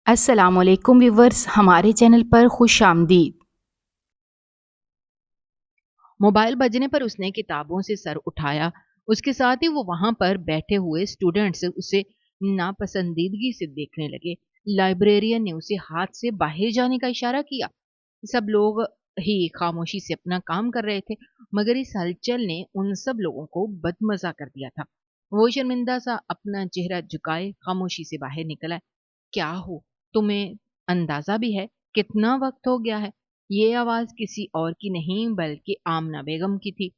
अस्सलाम वालेकुम व्यूवर्स, हमारे चैनल पर खुश आमदीद। मोबाइल बजने पर उसने किताबों से सर उठाया। उसके साथ ही वो वहां पर बैठे हुए स्टूडेंट्स उसे नापसंदीदगी से देखने लगे। लाइब्रेरियन ने उसे हाथ से बाहर जाने का इशारा किया। सब लोग ही खामोशी से अपना काम कर रहे थे, मगर इस हलचल ने उन सब लोगों को बदमजा कर दिया था। वो शर्मिंदा सा अपना चेहरा झुकाए खामोशी से बाहर निकला। क्या हो, तुम्हें अंदाजा भी है कितना वक्त हो गया है? ये आवाज किसी और की नहीं बल्कि आमना बेगम की थी।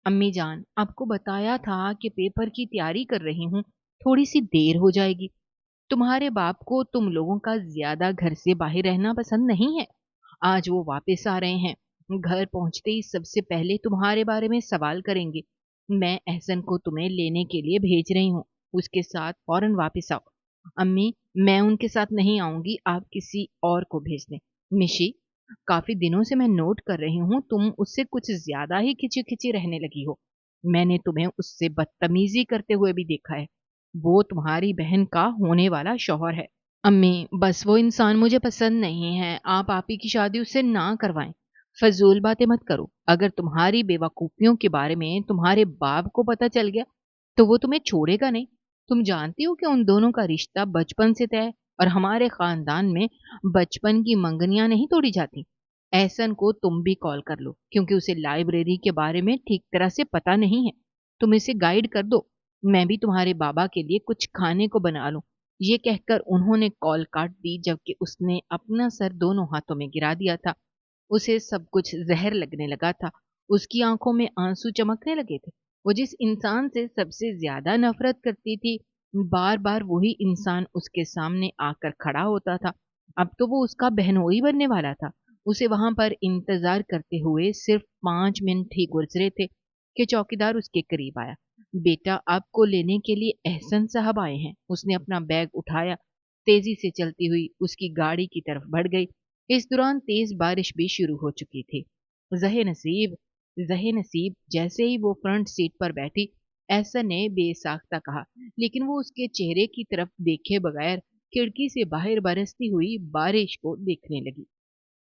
अम्मी जान, आपको बताया था कि पेपर की तैयारी कर रही हूँ, थोड़ी सी देर हो जाएगी। तुम्हारे बाप को तुम लोगों का ज्यादा घर से बाहर रहना पसंद नहीं है। आज वो वापस आ रहे हैं। घर पहुंचते ही सबसे पहले तुम्हारे बारे में सवाल करेंगे। मैं एहसन को तुम्हें लेने के लिए भेज रही हूँ। उसके साथ फौरन वापस आओ। अम्मी, मैं उनके साथ नहीं आऊंगी, आप किसी और को भेज दें। मिशी, काफी दिनों से मैं नोट कर रही हूँ तुम उससे कुछ ज्यादा ही खिंची खिंची रहने लगी हो। मैंने तुम्हें उससे बदतमीजी करते हुए भी देखा है। वो तुम्हारी बहन का होने वाला शौहर है। अम्मी, बस वो इंसान मुझे पसंद नहीं है, आप ही की शादी उससे ना करवाएं। फजूल बातें मत करो। अगर तुम्हारी बेवकूफियों के बारे में तुम्हारे बाप को पता चल गया तो वो तुम्हें छोड़ेगा नहीं। तुम जानती हो कि उन दोनों का रिश्ता बचपन से तय है, और हमारे खानदान में बचपन की मंगनियां नहीं तोड़ी जाती। एहसन को तुम भी कॉल कर लो, क्योंकि उसे लाइब्रेरी के बारे में ठीक तरह से पता नहीं है। तुम इसे गाइड कर दो। मैं भी तुम्हारे बाबा के लिए कुछ खाने को बना लूं। ये कहकर उन्होंने कॉल काट दी, जबकि उसने अपना सर दोनों हाथों में गिरा दिया था। उसे सब कुछ जहर लगने लगा था। उसकी आंखों में आंसू चमकने लगे थे। वो जिस इंसान से सबसे ज्यादा नफरत करती थी, बार बार वही इंसान उसके सामने आकर खड़ा होता था। अब तो वो उसका बहनोई बनने वाला था। उसे वहां पर इंतजार करते हुए सिर्फ 5 मिनट ही गुजरे थे कि चौकीदार उसके करीब आया। बेटा, आपको लेने के लिए एहसन साहब आए हैं। उसने अपना बैग उठाया, तेजी से चलती हुई उसकी गाड़ी की तरफ बढ़ गई। इस दौरान तेज बारिश भी शुरू हो चुकी थी। जहे नसीब, जहे नसीब, जैसे ही वो फ्रंट सीट पर बैठी, एहसन ने बेसाख्ता कहा, लेकिन वो उसके चेहरे की तरफ देखे बगैर खिड़की से बाहर बरसती हुई बारिश को देखने लगी।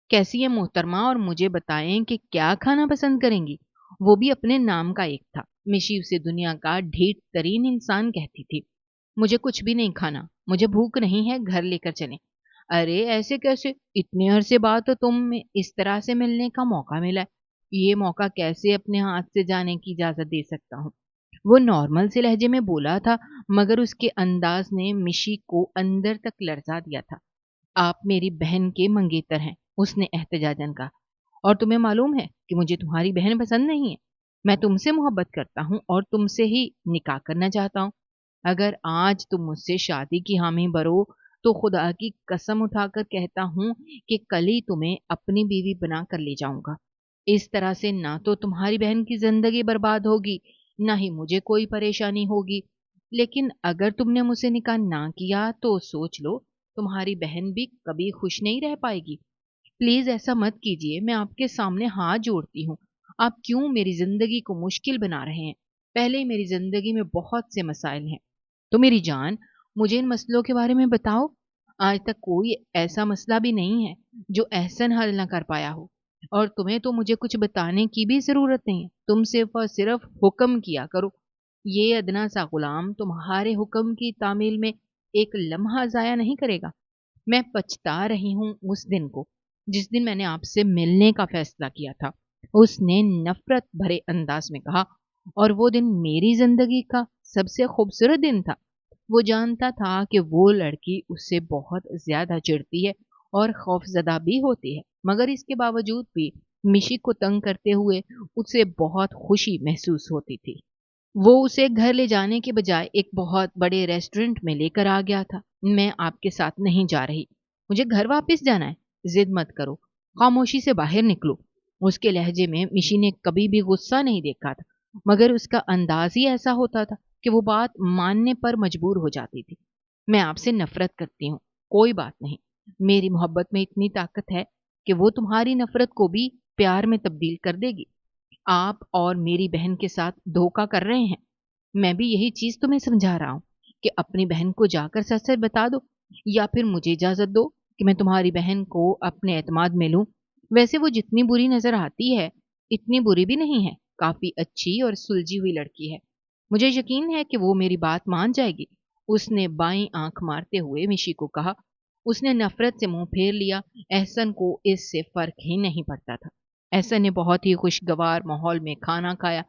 कैसी है मोहतरमा, और मुझे बताएं कि क्या खाना पसंद करेंगी? वो भी अपने नाम का एक था। मिशी उसे दुनिया का ढीठ तरीन इंसान कहती थी। मुझे कुछ भी नहीं खाना, मुझे भूख नहीं है, घर लेकर चलें। अरे ऐसे कैसे? इतने अरसे बाद तो तुम इस तरह से मिलने का मौका मिला है। ये मौका कैसे अपने हाथ से जाने की इजाजत दे सकता हूँ? वो नॉर्मल से लहजे में बोला था, मगर उसके अंदाज ने मिशी को अंदर तक लरजा दिया था। आप मेरी बहन के मंगेतर हैं, उसने एहतजाजन कहा। और तुम्हें मालूम है कि मुझे तुम्हारी बहन पसंद नहीं है। मैं तुमसे मोहब्बत करता हूँ और तुमसे ही निकाह करना चाहता हूँ। अगर आज तुम मुझसे शादी की हामी भरो तो खुदा की कसम उठाकर कहता हूँ कि कल ही तुम्हें अपनी बीवी बना कर ले जाऊंगा। इस तरह से ना तो तुम्हारी बहन की जिंदगी बर्बाद होगी, ना ही मुझे कोई परेशानी होगी। लेकिन अगर तुमने मुझसे निकाह ना किया तो सोच लो, तुम्हारी बहन भी कभी खुश नहीं रह पाएगी। प्लीज ऐसा मत कीजिए, मैं आपके सामने हाथ जोड़ती हूँ। आप क्यों मेरी जिंदगी को मुश्किल बना रहे हैं? पहले ही मेरी जिंदगी में बहुत से मसाइल हैं। तो मेरी जान, मुझे इन मसलों के बारे में बताओ। आज तक कोई ऐसा मसला भी नहीं है जो एहसन हल ना कर पाया हो। और तुम्हें तो मुझे कुछ बताने की भी जरूरत नहीं है, तुम सिर्फ और सिर्फ हुक्म किया करो। ये अदना सा गुलाम तुम्हारे हुक्म की तामील में एक लम्हा जाया नहीं करेगा। मैं पछता रही हूँ उस दिन को, जिस दिन मैंने आपसे मिलने का फैसला किया था। उसने नफरत भरे अंदाज में कहा। और वो दिन मेरी जिंदगी का सबसे खूबसूरत दिन था। वो जानता था कि वो लड़की उससे बहुत ज्यादा चिढ़ती है और खौफजदा भी होती है, मगर इसके बावजूद भी मिशी को तंग करते हुए उसे बहुत खुशी महसूस होती थी। वो उसे घर ले जाने के बजाय एक बहुत बड़े रेस्टोरेंट में लेकर आ गया था। मैं आपके साथ नहीं जा रही, मुझे घर वापस जाना है। जिद मत करो, खामोशी से बाहर निकलो। उसके लहजे में मिशी ने कभी भी गुस्सा नहीं देखा था, मगर उसका अंदाज ही ऐसा होता था कि वो बात मानने पर मजबूर हो जाती थी। मैं आपसे नफरत करती हूँ, कोई बात नहीं। मेरी मोहब्बत में इतनी ताकत है कि वो तुम्हारी नफरत को भी प्यार में तब्दील कर देगी। आप और मेरी बहन के साथ धोखा कर रहे हैं। मैं भी यही चीज तुम्हें समझा रहा हूं कि अपनी बहन को जाकर सच सच बता दो। या फिर मुझे इजाज़त दो कि मैं तुम्हारी बहन को अपने एतमाद में लूँ। वैसे वो जितनी बुरी नज़र आती है, इतनी बुरी भी नहीं है, काफ़ी अच्छी और सुलझी हुई लड़की है। मुझे यकीन है कि वो मेरी बात मान जाएगी। उसने बाईं आँख मारते हुए मिशी को कहा। उसने नफ़रत से मुँह फेर लिया। एहसन को इससे फ़र्क ही नहीं पड़ता था। एहसन ने बहुत ही खुशगवार माहौल में खाना खाया।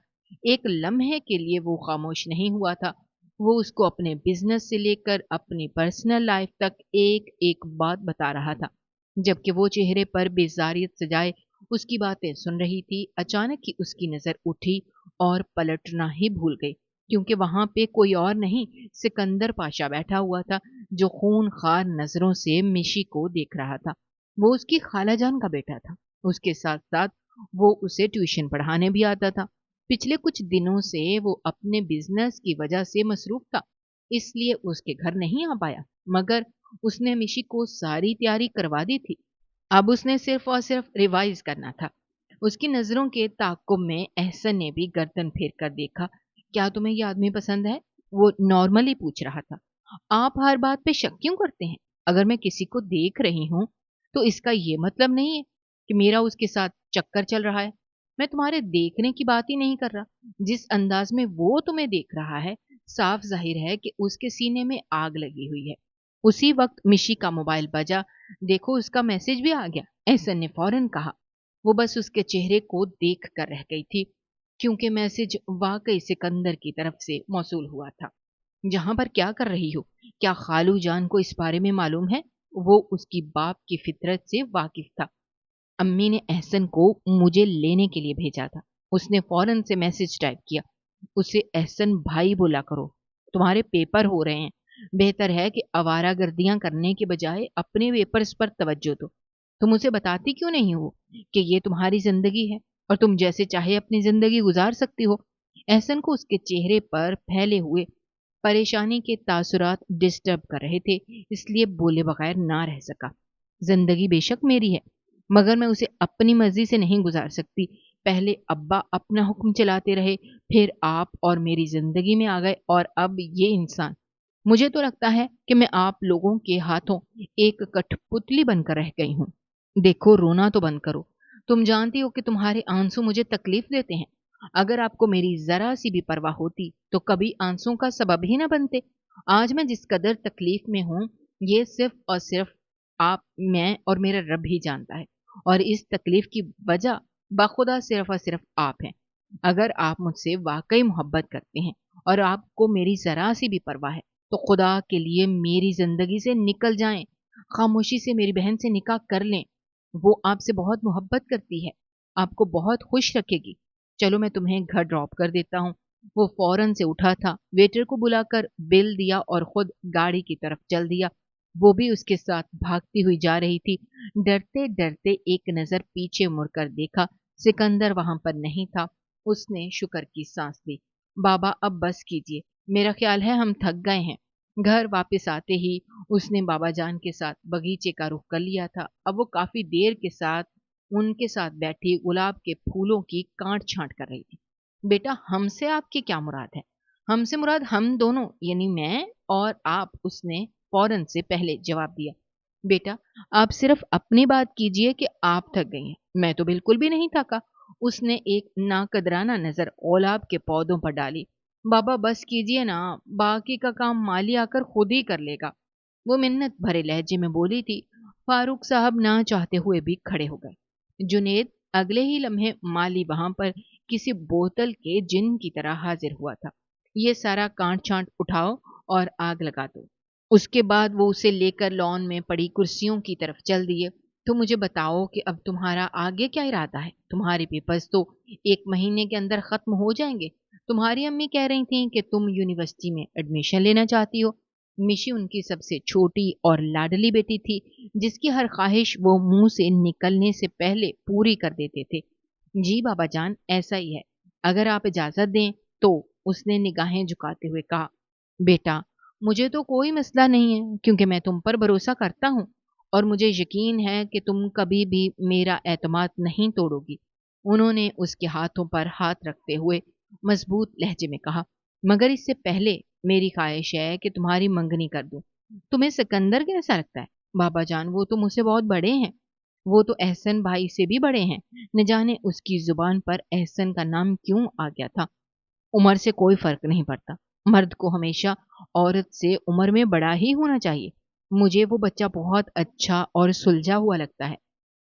एक लम्हे के लिए वो खामोश नहीं हुआ था। वो उसको अपने बिजनेस से लेकर अपनी पर्सनल लाइफ तक एक एक बात बता रहा था, जबकि वो चेहरे पर बेजारियत सजाए उसकी बातें सुन रही थी। अचानक ही उसकी नजर उठी और पलटना ही भूल गई, क्योंकि वहां पे कोई और नहीं, सिकंदर पाशा बैठा हुआ था, जो खून खार नजरों से मिशी को देख रहा था। वो उसकी खालाजान का बेटा था। उसके साथ साथ वो उसे ट्यूशन पढ़ाने भी आता था। पिछले कुछ दिनों से वो अपने बिजनेस की वजह से मसरूफ था, इसलिए उसके घर नहीं आ पाया, मगर उसने मिशी को सारी तैयारी करवा दी थी। अब उसने सिर्फ और सिर्फ रिवाइज करना था। उसकी नजरों के ताक़ुब में एहसन ने भी गर्दन फेर कर देखा। क्या तुम्हें ये आदमी पसंद है? वो नॉर्मली पूछ रहा था। आप हर बात पे शक क्यों करते हैं? अगर मैं किसी को देख रही हूं तो इसका ये मतलब नहीं है कि मेरा उसके साथ चक्कर चल रहा है। मैं तुम्हारे देखने की बात ही नहीं कर रहा। जिस अंदाज में वो तुम्हें देख रहा है, साफ जाहिर है कि उसके सीने में आग लगी हुई है। उसी वक्त मिशी का मोबाइल बजा। देखो, उसका मैसेज भी आ गया, एहसन ने फौरन कहा। वो बस उसके चेहरे को देख कर रह गई थी, क्योंकि मैसेज वाकई सिकंदर की तरफ से मौसूल हुआ था। जहां पर क्या कर रही हो? क्या खालू जान को इस बारे में मालूम है? वो उसकी बाप की फितरत से वाकिफ था। अम्मी ने एहसन को मुझे लेने के लिए भेजा था। उसने फौरन से मैसेज टाइप किया। उसे एहसन भाई बोला करो। तुम्हारे पेपर हो रहे हैं। बेहतर है कि आवारागर्दियां करने के बजाय अपने पेपर्स पर तवज्जो दो। तुम उसे बताती क्यों नहीं हो कि ये तुम्हारी जिंदगी है और तुम जैसे चाहे अपनी जिंदगी गुजार सकती हो? एहसन को उसके चेहरे पर फैले हुए परेशानी के तासुरात डिस्टर्ब कर रहे थे, इसलिए बोले बगैर ना रह सका। जिंदगी बेशक मेरी है, मगर मैं उसे अपनी मर्जी से नहीं गुजार सकती। पहले अब्बा अपना हुक्म चलाते रहे, फिर आप और मेरी जिंदगी में आ गए, और अब ये इंसान। मुझे तो लगता है कि मैं आप लोगों के हाथों एक कठपुतली बनकर रह गई हूँ। देखो, रोना तो बंद करो। तुम जानती हो कि तुम्हारे आंसू मुझे तकलीफ देते हैं। अगर आपको मेरी जरा सी भी परवाह होती तो कभी आंसुओं का सबब ही ना बनते। आज मैं जिस कदर तकलीफ में हूँ, ये सिर्फ और सिर्फ आप, मैं और मेरा रब ही जानता है। और इस तकलीफ की वजह बाखुदा सिर्फ और सिर्फ आप हैं। अगर आप मुझसे वाकई मोहब्बत करते हैं और आपको मेरी जरा सी भी परवाह है, तो खुदा के लिए मेरी जिंदगी से निकल जाएं। खामोशी से मेरी बहन से निकाह कर लें। वो आपसे बहुत मोहब्बत करती है, आपको बहुत खुश रखेगी। चलो, मैं तुम्हें घर ड्रॉप कर देता हूँ। वो फौरन से उठा था, वेटर को बुलाकर बिल दिया और खुद गाड़ी की तरफ चल दिया। वो भी उसके साथ भागती हुई जा रही थी। डरते डरते एक नजर पीछे मुड़कर देखा, सिकंदर वहां पर नहीं था। उसने शुक्र की सांस ली। बाबा, अब बस कीजिए, मेरा ख्याल है हम थक गए हैं। घर वापस आते ही उसने बाबा जान के साथ बगीचे का रुख कर लिया था। अब वो काफी देर के साथ उनके साथ बैठी गुलाब के फूलों की काट छांट कर रही थी। बेटा, हमसे आपकी क्या मुराद है? हमसे मुराद हम दोनों, यानी मैं और आप, उसने फौरन से पहले जवाब दिया। बेटा, आप सिर्फ अपनी बात कीजिए कि आप थक गई हैं। मैं तो बिल्कुल भी नहीं थका। उसने एक नाकदराना नजर औलाब के पौधों पर डाली। बाबा, बस कीजिए ना, बाकी का काम माली आकर खुद ही कर लेगा। वो मिन्नत भरे लहजे में बोली थी। फारूक साहब ना चाहते हुए भी खड़े हो गए। जुनेद अगले ही लम्हे माली वहां पर किसी बोतल के जिन की तरह हाजिर हुआ था। ये सारा कांट छांट उठाओ और आग लगा दो। उसके बाद वो उसे लेकर लॉन में पड़ी कुर्सियों की तरफ चल दिए। तो मुझे बताओ कि अब तुम्हारा आगे क्या इरादा है? तुम्हारे पेपर्स तो 1 महीने के अंदर खत्म हो जाएंगे। तुम्हारी अम्मी कह रही थी कि तुम यूनिवर्सिटी में एडमिशन लेना चाहती हो। मिशी उनकी सबसे छोटी और लाडली बेटी थी, जिसकी हर ख्वाहिश वो मुंह से निकलने से पहले पूरी कर देते थे। जी बाबा जान, ऐसा ही है। अगर आप इजाजत दें तो, उसने निगाहें झुकाते हुए कहा। बेटा, मुझे तो कोई मसला नहीं है, क्योंकि मैं तुम पर भरोसा करता हूँ और मुझे यकीन है कि तुम कभी भी मेरा एतमाद नहीं तोड़ोगी। उन्होंने उसके हाथों पर हाथ रखते हुए मजबूत लहजे में कहा। मगर इससे पहले मेरी ख्वाहिश है कि तुम्हारी मंगनी कर दूं। तुम्हें सिकंदर कैसा लगता है? बाबा जान, वो तो मुझसे बहुत बड़े हैं। वो तो एहसन भाई से भी बड़े हैं। न जाने उसकी जुबान पर एहसन का नाम क्यों आ गया था। उम्र से कोई फर्क नहीं पड़ता। मर्द को हमेशा औरत से उम्र में बड़ा ही होना चाहिए। मुझे वो बच्चा बहुत अच्छा और सुलझा हुआ लगता है।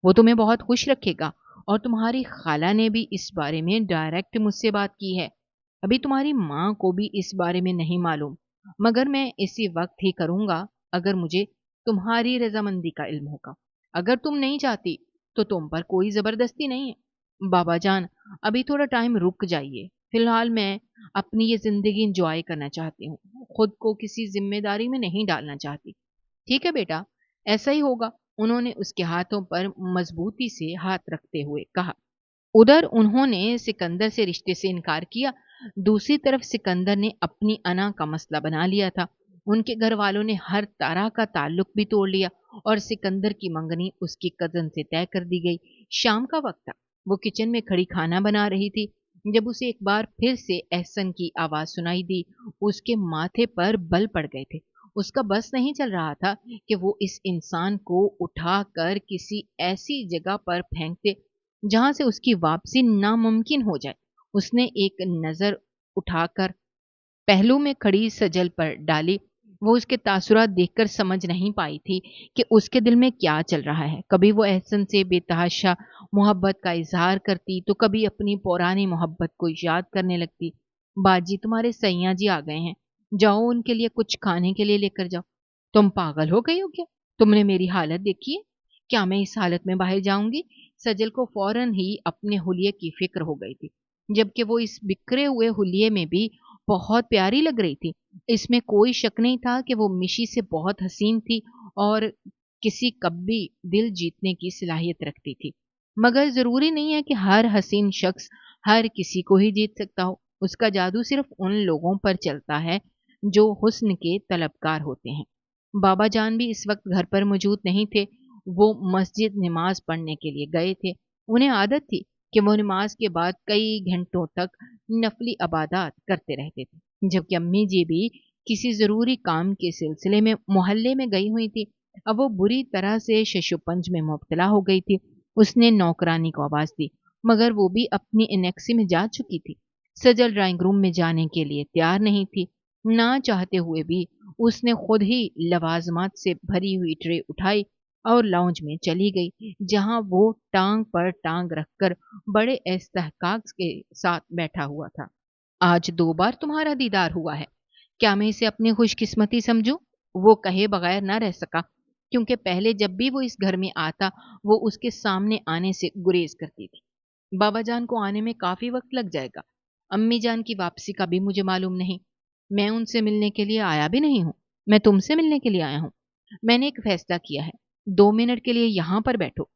वो तुम्हें बहुत खुश रखेगा। और तुम्हारी खाला ने भी इस बारे में डायरेक्ट मुझसे बात की है। अभी तुम्हारी माँ को भी इस बारे में नहीं मालूम, मगर मैं इसी वक्त ही करूंगा अगर मुझे तुम्हारी रजामंदी का इल्म होगा। अगर तुम नहीं चाहती तो तुम पर कोई जबरदस्ती नहीं है। बाबा जान, अभी थोड़ा टाइम रुक जाइए। फिलहाल मैं अपनी ये जिंदगी इंजॉय करना चाहती हूँ, खुद को किसी जिम्मेदारी में नहीं डालना चाहती। ठीक है बेटा, ऐसा ही होगा। उन्होंने उसके हाथों पर मजबूती से हाथ रखते हुए कहा। उधर उन्होंने सिकंदर से रिश्ते से इनकार किया। दूसरी तरफ सिकंदर ने अपनी अना का मसला बना लिया था। उनके घर वालों ने हर तरह का ताल्लुक भी तोड़ लिया और सिकंदर की मंगनी उसकी कजन से तय कर दी गई। शाम का वक्त था। वो किचन में खड़ी खाना बना रही थी जब उसे एक बार फिर से एहसन की आवाज सुनाई दी। उसके माथे पर बल पड़ गए थे। उसका बस नहीं चल रहा था कि वो इस इंसान को उठाकर किसी ऐसी जगह पर फेंक दे जहां से उसकी वापसी नामुमकिन हो जाए। उसने एक नजर उठाकर पहलू में खड़ी सजल पर डाली। वो उसके तासुरात देखकर समझ नहीं पाई थी कि उसके दिल में क्या चल रहा है। कभी वो एहसन से बेतहाशा मोहब्बत का इजहार करती तो कभी अपनी पुरानी मोहब्बत को याद करने लगती। बाजी, तुम्हारे सैया जी आ गए हैं, जाओ उनके लिए कुछ खाने के लिए लेकर जाओ। तुम पागल हो गई हो क्या? तुमने मेरी हालत देखी है? क्या मैं इस हालत में बाहर जाऊंगी? सजल को फौरन ही अपने हुलिये की फिक्र हो गई थी, जबकि वो इस बिखरे हुए हुलिये में भी बहुत प्यारी लग रही थी। इसमें कोई शक नहीं था कि वो मिशी से बहुत हसीन थी और किसी कभी दिल जीतने की सलाहियत रखती थी। मगर जरूरी नहीं है कि हर हसीन शख्स हर किसी को ही जीत सकता हो। उसका जादू सिर्फ उन लोगों पर चलता है जो हुस्न के तलबगार होते हैं। बाबा जान भी इस वक्त घर पर मौजूद नहीं थे। वो मस्जिद नमाज पढ़ने के लिए गए थे। उन्हें आदत थी कि वो नमाज के बाद कई घंटों तक नफली इबादत करते रहते थे। जबकि अम्मी जी भी किसी जरूरी काम के सिलसिले में मोहल्ले में गई हुई थी। अब वो बुरी तरह से शशुपंज में मुब्तला हो गई थी। उसने नौकरानी को आवाज दी, मगर वो भी अपनी इनेक्सी में जा चुकी थी। सजल ड्राइंग रूम में जाने के लिए तैयार नहीं थी। ना चाहते हुए भी उसने खुद ही लवाजमात से भरी हुई ट्रे उठाई और लाउंज में चली गई, जहां वो टांग पर टांग रखकर बड़े इस्तेहकाक के साथ बैठा हुआ था। आज 2 बार तुम्हारा दीदार हुआ है, क्या मैं इसे अपनी खुशकिस्मती समझूं? वो कहे बगैर ना रह सका, क्योंकि पहले जब भी वो इस घर में आता वो उसके सामने आने से गुरेज करती थी। बाबा जान को आने में काफी वक्त लग जाएगा। अम्मी जान की वापसी का भी मुझे मालूम नहीं। मैं उनसे मिलने के लिए आया भी नहीं हूं। मैं तुमसे मिलने के लिए आया हूं। मैंने एक फैसला किया है। 2 मिनट के लिए यहां पर बैठो।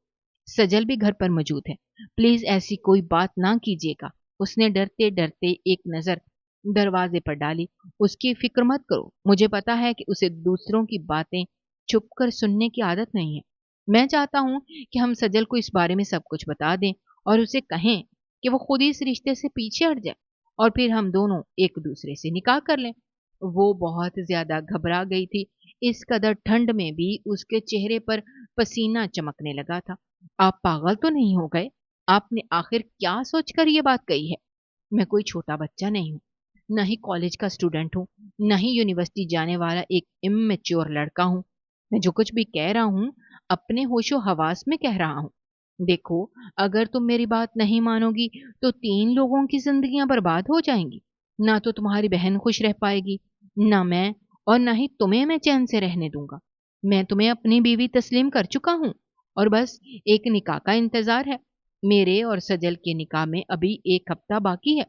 सजल भी घर पर मौजूद है। प्लीज ऐसी कोई बात ना कीजिएगा। उसने डरते डरते एक नजर दरवाजे पर डाली। उसकी फिक्र मत करो, मुझे पता है कि उसे दूसरों की बातें छुपकर सुनने की आदत नहीं है। मैं चाहता हूं कि हम सजल को इस बारे में सब कुछ बता दें और उसे कहें कि वो खुद ही इस रिश्ते से पीछे हट जाए और फिर हम दोनों एक दूसरे से निकाह कर लें। वो बहुत ज्यादा घबरा गई थी। इस कदर ठंड में भी उसके चेहरे पर पसीना चमकने लगा था। आप पागल तो नहीं हो गए? आपने आखिर क्या सोचकर ये बात कही है? मैं कोई छोटा बच्चा नहीं हूँ, न ही कॉलेज का स्टूडेंट हूँ, न ही यूनिवर्सिटी जाने वाला एक इमेच्योर लड़का हूँ। मैं जो कुछ भी कह रहा हूँ अपने होशो हवास में कह रहा हूँ। देखो, अगर तुम मेरी बात नहीं मानोगी तो 3 लोगों की जिंदगियां बर्बाद हो जाएंगी। ना तो तुम्हारी बहन खुश रह पाएगी, ना मैं, और ना ही तुम्हें मैं चैन से रहने दूंगा। मैं तुम्हें अपनी बीवी तस्लीम कर चुका हूँ और बस एक निकाह का इंतजार है। मेरे और सजल के निकाह में अभी 1 हफ्ता बाकी है।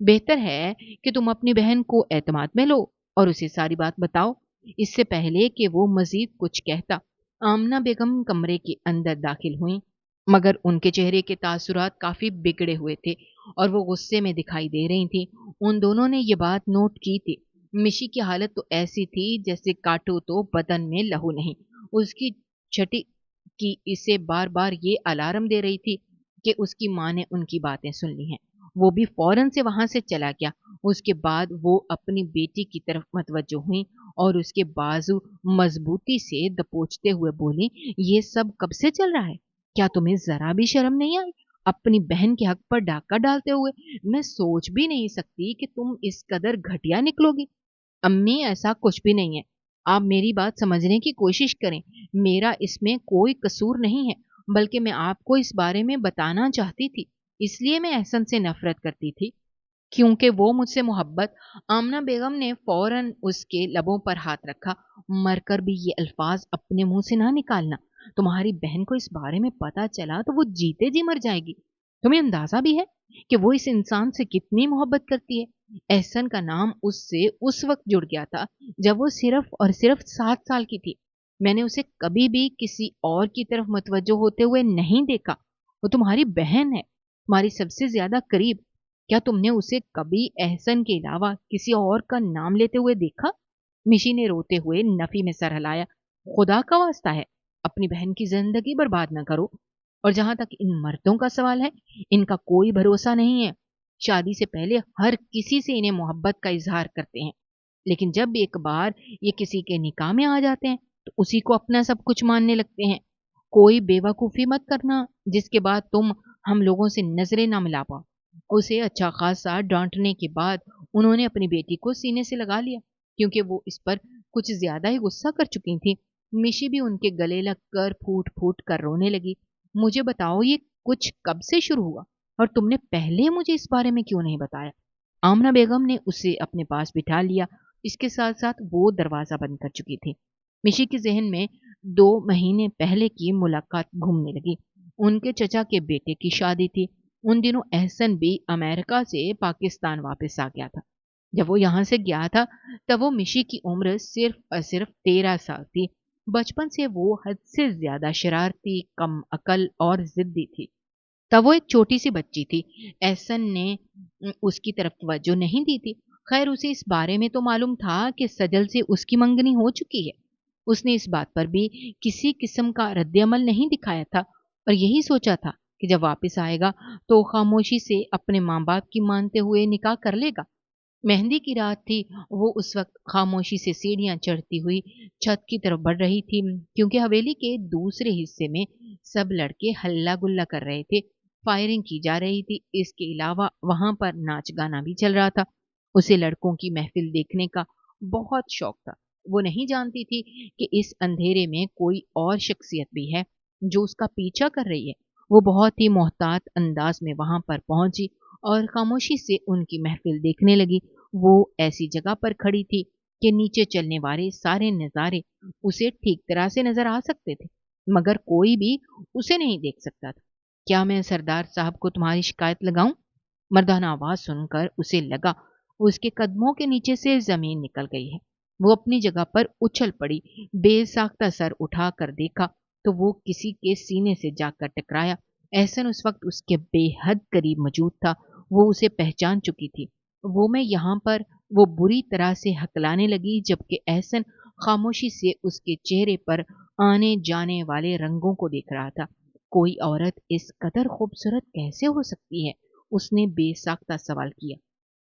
बेहतर है कि तुम अपनी बहन को एतमाद में लो और उसे सारी बात बताओ। इससे पहले कि वो मजीद कुछ कहता, आमना बेगम कमरे के अंदर दाखिल हुई, मगर उनके चेहरे के तासुरात काफी बिगड़े हुए थे और वो गुस्से में दिखाई दे रही थी। उन दोनों ने ये बात नोट की थी। मिशी की हालत तो ऐसी थी जैसे काटो तो बदन में लहू नहीं। उसकी छठी की इसे बार बार ये अलार्म दे रही थी कि उसकी माँ ने उनकी बातें सुन ली हैं। वो भी फौरन से वहां से चला गया। उसके बाद वो अपनी बेटी की तरफ मतवज्जो हुई और उसके बाजू मजबूती से दबोचते हुए बोली, ये सब कब से चल रहा है? क्या तुम्हें जरा भी शर्म नहीं आई? अपनी बहन के हक पर डाका डालते हुए। मैं सोच भी नहीं सकती कि तुम इस कदर घटिया निकलोगी। अम्मी, ऐसा कुछ भी नहीं है। आप मेरी बात समझने की कोशिश करें। मेरा इसमें कोई कसूर नहीं है, बल्कि मैं आपको इस बारे में बताना चाहती थी। इसलिए मैं एहसन से नफरत करती थी, क्योंकि वो मुझसे मोहब्बत। आमना बेगम ने फौरन उसके लबों पर हाथ रखा। मरकर भी ये अल्फाज अपने मुंह से ना निकालना। तुम्हारी बहन को इस बारे में पता चला तो वो जीते जी मर जाएगी। तुम्हें अंदाजा भी है कि वो इस इंसान से कितनी मोहब्बत करती है। एहसन का नाम उससे उस वक्त जुड़ गया था जब वो सिर्फ और सिर्फ 7 साल की थी। मैंने उसे कभी भी किसी और की तरफ मुतवज्जो होते हुए नहीं देखा। वो तुम्हारी बहन है, तुम्हारी सबसे ज्यादा करीब। क्या तुमने उसे कभी एहसन के अलावा किसी और का नाम लेते हुए देखा? मिशी ने रोते हुए नफी में सर हिलाया। खुदा का वास्ता है, अपनी बहन की जिंदगी बर्बाद न करो। और जहां तक इन मर्दों का सवाल है, इनका कोई भरोसा नहीं है। शादी से पहले हर किसी से इन्हें मोहब्बत का इजहार करते हैं, लेकिन जब एक बार ये किसी के निकाह में आ जाते हैं तो उसी को अपना सब कुछ मानने लगते हैं। कोई बेवकूफी मत करना जिसके बाद तुम हम लोगों से नजरें ना मिला पाओ। उसे अच्छा खासा डांटने के बाद उन्होंने अपनी बेटी को सीने से लगा लिया, क्योंकि वो इस पर कुछ ज्यादा ही गुस्सा कर चुकी थी। मिशी भी उनके गले लगकर फूट फूट कर रोने लगी। मुझे बताओ, ये कुछ कब से शुरू हुआ और तुमने पहले मुझे इस बारे में क्यों नहीं बताया? आमना बेगम ने उसे अपने पास बिठा लिया। इसके साथ साथ वो दरवाजा बंद कर चुकी थी। मिशी के जहन में 2 महीने पहले की मुलाकात घूमने लगी। उनके चचा के बेटे की शादी थी। उन दिनों एहसन भी अमेरिका से पाकिस्तान वापस आ गया था। जब वो यहाँ से गया था तब वो मिशी की उम्र सिर्फ और सिर्फ 13 साल थी। बचपन से वो हद से ज्यादा शरारती, कम अकल और जिद्दी थी। तब वो एक छोटी सी बच्ची थी। एहसन ने उसकी तरफ तवज्जो नहीं दी थी। खैर, उसे इस बारे में तो मालूम था कि सजल से उसकी मंगनी हो चुकी है। उसने इस बात पर भी किसी किस्म का रद्द-ए-अमल नहीं दिखाया था और यही सोचा था कि जब वापस आएगा तो खामोशी से अपने माँ बाप की मानते हुए निकाह कर लेगा। मेहंदी की रात थी। वो उस वक्त खामोशी से सीढ़ियां चढ़ती हुई छत की तरफ बढ़ रही थी, क्योंकि हवेली के दूसरे हिस्से में सब लड़के हल्ला गुल्ला कर रहे थे। फायरिंग की जा रही थी। इसके अलावा वहां पर नाच गाना भी चल रहा था। उसे लड़कों की महफिल देखने का बहुत शौक था। वो नहीं जानती थी कि इस अंधेरे में कोई और शख्सियत भी है जो उसका पीछा कर रही है। वो बहुत ही मोहतात अंदाज में वहां पर पहुंची और खामोशी से उनकी महफिल देखने लगी। वो ऐसी जगह पर खड़ी थी कि नीचे चलने वाले सारे नजारे उसे ठीक तरह से नजर आ सकते थे, मगर कोई भी उसे नहीं देख सकता था। क्या मैं सरदार साहब को तुम्हारी शिकायत लगाऊं? मर्दाना आवाज सुनकर उसे लगा उसके कदमों के नीचे से जमीन निकल गई है। वो अपनी जगह पर उछल पड़ी। बेसाख्ता सर उठा कर देखा तो वो किसी के सीने से जाकर टकराया। एहसन उस वक्त उसके बेहद करीब मौजूद था। वो उसे पहचान चुकी थी। वो मैं यहाँ पर, वो बुरी तरह से हकलाने लगी, जबकि एहसन खामोशी से उसके चेहरे पर आने जाने वाले रंगों को देख रहा था। कोई औरत इस कदर खूबसूरत कैसे हो सकती है? उसने बेसाख्ता सवाल किया।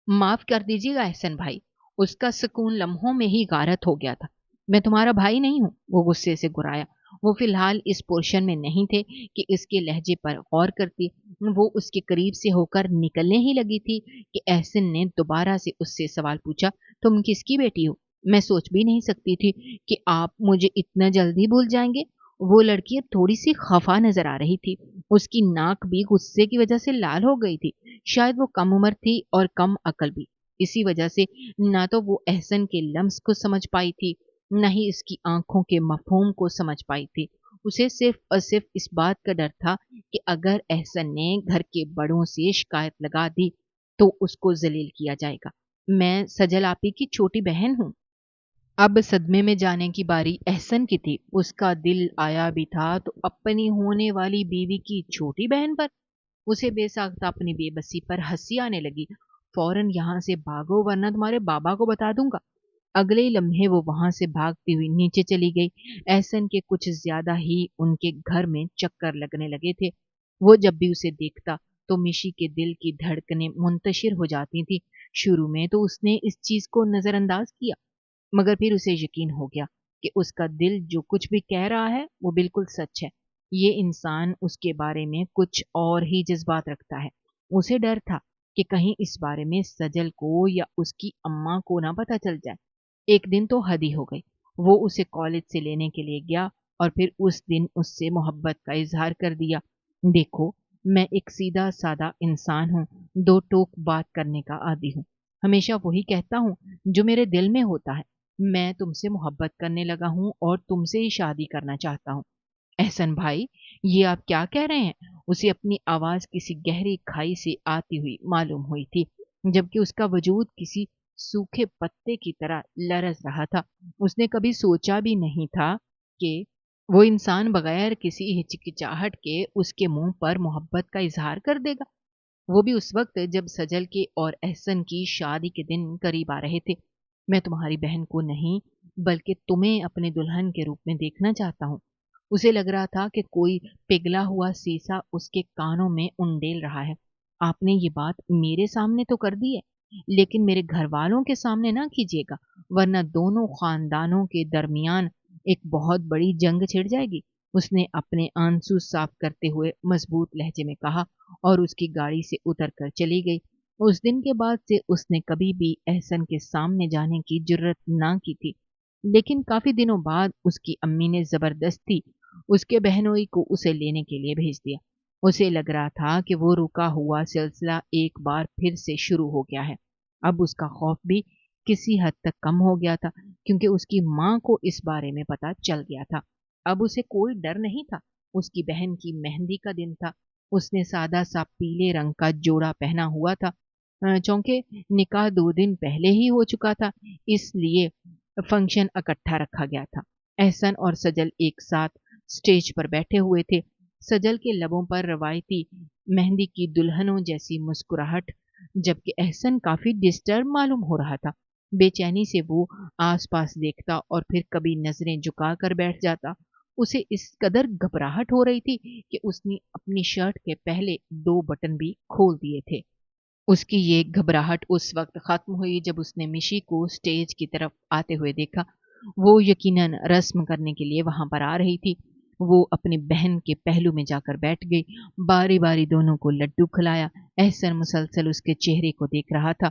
माफ कर दीजिएगा एहसन भाई, उसका सुकून लम्हों में ही गारत हो गया था। मैं तुम्हारा भाई नहीं हूं, वो गुस्से से गुर्राया। वो फिलहाल इस पोर्शन में नहीं थे कि इसके लहजे पर गौर करती। वो उसके करीब से होकर निकलने ही लगी थी कि एहसन ने दोबारा से उससे सवाल पूछा, तुम किसकी बेटी हो? मैं सोच भी नहीं सकती थी कि आप मुझे इतना जल्दी भूल जाएंगे। वो लड़की अब थोड़ी सी खफा नजर आ रही थी। उसकी नाक भी गुस्से की वजह से लाल हो गई थी। शायद वो कम उम्र थी और कम अकल भी। इसी वजह से ना तो वो एहसन के लम्स को समझ पाई थी, न ही इसकी आंखों के मफहूम को समझ पाई थी। उसे सिर्फ और सिर्फ इस बात का डर था कि अगर एहसन ने घर के बड़ों से शिकायत लगा दी तो उसको जलील किया जाएगा। मैं सजल आपी की छोटी बहन हूँ। अब सदमे में जाने की बारी एहसन की थी। उसका दिल आया भी था तो अपनी होने वाली बीवी की छोटी बहन पर। उसे बेसाख्ता अपनी बेबसी पर हंसी आने लगी। फौरन यहाँ से भागो वरना तुम्हारे बाबा को बता दूंगा। अगले ही लम्हे वो वहां से भागती हुई नीचे चली गई। एहसन के कुछ ज्यादा ही उनके घर में चक्कर लगने लगे थे। वो जब भी उसे देखता तो मिशी के दिल की धड़कनें मुंतशिर हो जाती थी। शुरू में तो उसने इस चीज को नजरअंदाज किया, मगर फिर उसे यकीन हो गया कि उसका दिल जो कुछ भी कह रहा है वो बिल्कुल सच है। ये इंसान उसके बारे में कुछ और ही जज़्बात रखता है। उसे डर था कि कहीं इस बारे में सजल को या उसकी अम्मा को ना पता चल जाए। एक दिन तो हद ही हो गई। वो उसे कॉलेज से लेने के लिए गया और फिर उस दिन उससे मोहब्बत का इज़हार कर दिया। देखो, मैं एक सीधा-सादा इंसान हूँ, दो टोक बात करने का आदी हूँ। हमेशा वही कहता हूँ जो मेरे दिल में होता है। मैं तुमसे मोहब्बत करने लगा हूँ और तुमसे ही शादी करना चाहता हूँ। एहसन भाई, ये आप क्या कह रहे हैं? उसे अपनी आवाज़ किसी गहरी खाई से आती हुई मालूम हुई थी, जबकि उसका वजूद किसी सूखे पत्ते की तरह लरज़ रहा था। उसने कभी सोचा भी नहीं था कि वो इंसान बगैर किसी हिचकिचाहट के उसके मुँह पर मोहब्बत का इज़हार कर देगा। वो भी उस वक़्त जब सजल के और एहसन की शादी के दिन करीब आ रहे थे। मैं तुम्हारी बहन को नहीं, बल्कि तुम्हें अपने दुल्हन के रूप में देखना चाहता हूँ। उसे लग रहा था कि कोई पिघला हुआ शीशा उसके कानों में उंडेल रहा है। आपने ये बात मेरे सामने तो कर दी है, लेकिन मेरे घरवालों के सामने ना कीजिएगा, वरना दोनों खानदानों के दरमियान एक बहुत बड़ी जंग छिड़ जाएगी। उसने अपने आंसू साफ करते हुए मजबूत लहजे में कहा और उसकी गाड़ी से उतर कर चली गई। उस दिन के बाद से उसने कभी भी एहसन के सामने जाने की जुर्रत ना की थी। लेकिन काफ़ी दिनों बाद उसकी अम्मी ने ज़बरदस्ती उसके बहनोई को उसे लेने के लिए भेज दिया। उसे लग रहा था कि वो रुका हुआ सिलसिला एक बार फिर से शुरू हो गया है। अब उसका खौफ भी किसी हद तक कम हो गया था, क्योंकि उसकी माँ को इस बारे में पता चल गया था। अब उसे कोई डर नहीं था। उसकी बहन की मेहंदी का दिन था। उसने सादा-सा पीले रंग का जोड़ा पहना हुआ था। चूँकि निकाह 2 दिन पहले ही हो चुका था, इसलिए फंक्शन इकट्ठा रखा गया था। एहसन और सजल एक साथ स्टेज पर बैठे हुए थे। सजल के लबों पर रवायती मेहंदी की दुल्हनों जैसी मुस्कुराहट, जबकि एहसन काफ़ी डिस्टर्ब मालूम हो रहा था। बेचैनी से वो आस-पास देखता और फिर कभी नज़रें झुका कर बैठ जाता। उसे इस कदर घबराहट हो रही थी कि उसने अपनी शर्ट के पहले 2 बटन भी खोल दिए थे। उसकी ये घबराहट उस वक़्त ख़त्म हुई जब उसने मिशी को स्टेज की तरफ आते हुए देखा। वो यकीनन रस्म करने के लिए वहाँ पर आ रही थी। वो अपनी बहन के पहलू में जाकर बैठ गई। बारी-बारी दोनों को लड्डू खिलाया। एहसन मुसलसल उसके चेहरे को देख रहा था।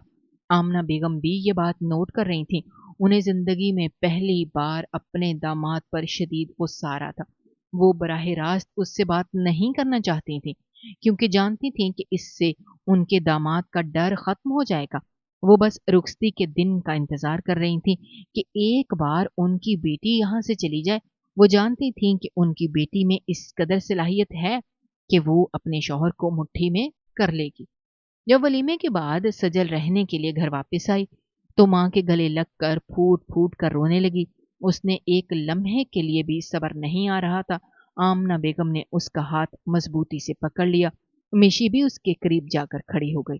आमना बेगम भी ये बात नोट कर रही थीं। उन्हें ज़िंदगी में पहली बार अपने दामाद पर शदीद गुस्सा आ रहा था। वो बराह रास्त उससे बात नहीं करना चाहती थीं, क्योंकि जानती थीं कि इससे उनके दामाद का डर खत्म हो जाएगा। वो बस रुखसती के दिन का इंतज़ार कर रही थीं कि एक बार उनकी बेटी यहाँ से चली जाए। वो जानती थीं कि उनकी बेटी में इस कदर सलाहियत है कि वो अपने शौहर को मुट्ठी में कर लेगी। जब वलीमे के बाद सजल रहने के लिए घर वापस आई, तो माँ के गले लगकर फूट-फूट कर रोने लगी। उसने एक लम्हे के लिए भी सब्र नहीं आ रहा था। आमना बेगम ने उसका हाथ मज़बूती से पकड़ लिया। मिशी भी उसके करीब जाकर खड़ी हो गई।